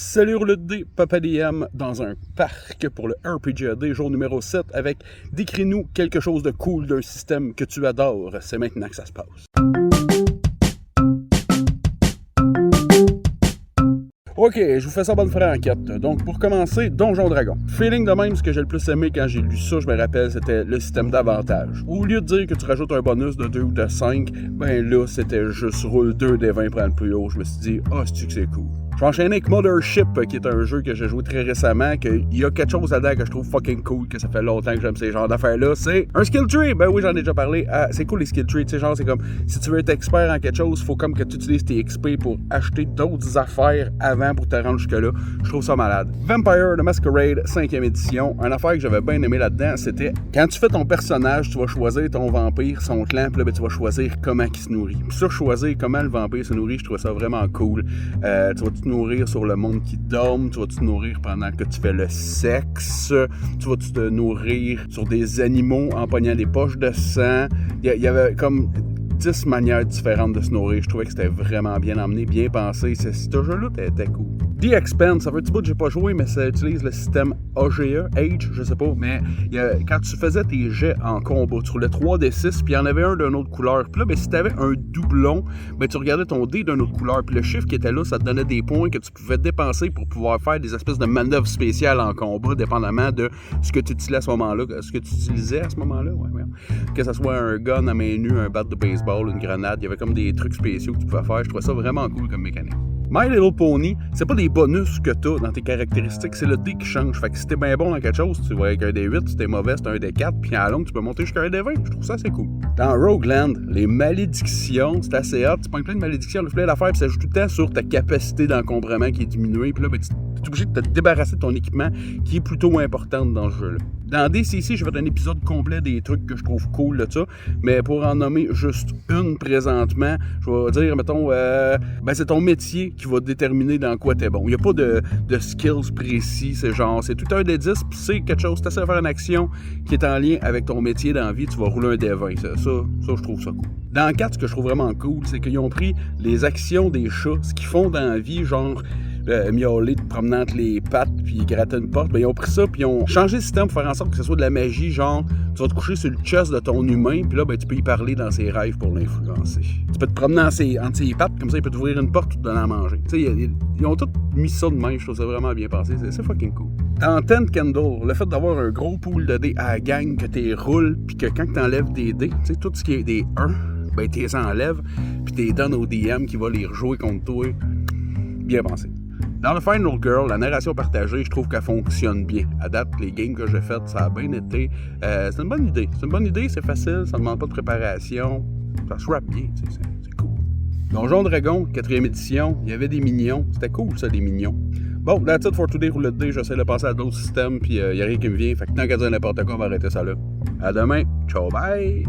Salut Roulette D, Papa DM dans un parc pour le RPGAD jour numéro 7 avec décris-nous quelque chose de cool d'un système que tu adores. C'est maintenant que ça se passe. Ok, je vous fais ça bonne franquette. Donc, pour commencer, Donjon Dragon. Feeling de même, ce que j'ai le plus aimé quand j'ai lu ça, je me rappelle, c'était le système d'avantage. Au lieu de dire que tu rajoutes un bonus de 2 ou de 5, ben là, c'était juste roule 2 des 20 pour le plus haut. Je me suis dit, c'est-tu que c'est cool. Je vais enchaîner avec Mothership, qui est un jeu que j'ai joué très récemment, qu'il y a quelque chose là-dedans que je trouve fucking cool, que ça fait longtemps que j'aime ces genres d'affaires-là. C'est un skill tree! Ben oui, j'en ai déjà parlé. C'est cool les skill trees, tu sais, genre, c'est comme, si tu veux être expert en quelque chose, faut comme que tu utilises tes XP pour acheter d'autres affaires avant pour te rendre jusque-là. Je trouve ça malade. Vampire the Masquerade, 5e édition. Une affaire que j'avais bien aimé là-dedans, c'était, quand tu fais ton personnage, tu vas choisir ton vampire, son clan, puis là, ben, tu vas choisir comment il se nourrit. Puis ça, choisir comment le vampire se nourrit, je trouve ça vraiment cool. Tu vas te nourrir sur le monde qui dorme, tu vas te nourrir pendant que tu fais le sexe, tu vas te nourrir sur des animaux en pognant des poches de sang. Il y avait comme 10 manières différentes de se nourrir. Je trouvais que c'était vraiment bien emmené, bien pensé. Ce jeu-là était cool. The Expanse, ça fait un petit bout que j'ai pas joué, mais ça utilise le système AGE, je sais pas, mais quand tu faisais tes jets en combat, tu roulais 3d6, puis il y en avait un d'une autre couleur. Puis là, ben, si tu avais un doublon, ben, tu regardais ton dé d'une autre couleur, puis le chiffre qui était là, ça te donnait des points que tu pouvais dépenser pour pouvoir faire des espèces de manœuvres spéciales en combat, dépendamment de ce que tu utilisais à ce moment-là. Ouais. Que ce soit un gun à main nue, un bat de baseball, une grenade, il y avait comme des trucs spéciaux que tu pouvais faire. Je trouvais ça vraiment cool comme mécanique. My Little Pony, c'est pas des bonus que t'as dans tes caractéristiques, c'est le dé qui change. Fait que si t'es bien bon dans quelque chose, tu vas avec un D8, si t'es mauvais, c'est un D4, puis à long, tu peux monter jusqu'à un D20. Je trouve ça assez cool. Dans Rogueland, les malédictions, c'est assez hot. Tu prends plein de malédictions, le fleur d'affaires, puis ça joue tout le temps sur ta capacité d'encombrement qui est diminuée. Puis là, ben, tu es obligé de te débarrasser de ton équipement qui est plutôt importante dans ce jeu-là. Dans DCC, je vais faire un épisode complet des trucs que je trouve cool de ça, mais pour en nommer juste une présentement, je vais dire, mettons, c'est ton métier qui va déterminer dans quoi t'es bon. Il n'y a pas de skills précis, c'est tout un des 10, puis c'est quelque chose, tu essaies de faire une action qui est en lien avec ton métier dans la vie, tu vas rouler un des 20. Ça, je trouve ça cool. Dans 4, ce que je trouve vraiment cool, c'est qu'ils ont pris les actions des chats, ce qu'ils font dans la vie, genre miauler, te promener entre les pattes, puis gratter une porte, ben ils ont pris ça, puis ils ont changé le système pour faire en sorte que ce soit de la magie, genre, tu vas te coucher sur le chest de ton humain, puis là, ben tu peux y parler dans ses rêves pour l'influencer. Tu peux te promener entre ses pattes, comme ça, il peut t'ouvrir une porte ou te donner à manger. Tu sais, ils ont tous mis ça de même, je trouve ça vraiment bien pensé, c'est fucking cool. Dans Tent Candle, le fait d'avoir un gros pool de dés à la gang, que t'es roules, puis que quand t'enlèves des dés, tu sais, tout ce qui est des 1, ben t'es enlèves, puis t'es donnes au DM qui va les rejouer contre toi. Bien pensé. Dans le Final Girl, la narration partagée, je trouve qu'elle fonctionne bien. À date, les games que j'ai faites, ça a bien été. C'est une bonne idée. C'est facile, ça ne demande pas de préparation. Ça se rappe bien, c'est cool. Donjon Dragon, 4e édition, il y avait des minions. C'était cool, ça, des minions. Bon, that's it for today, Roulette D. J'essaie de passer à d'autres systèmes, puis il n'y a rien qui me vient. Fait que tant qu'à dire n'importe quoi, on va arrêter ça là. À demain. Ciao, bye!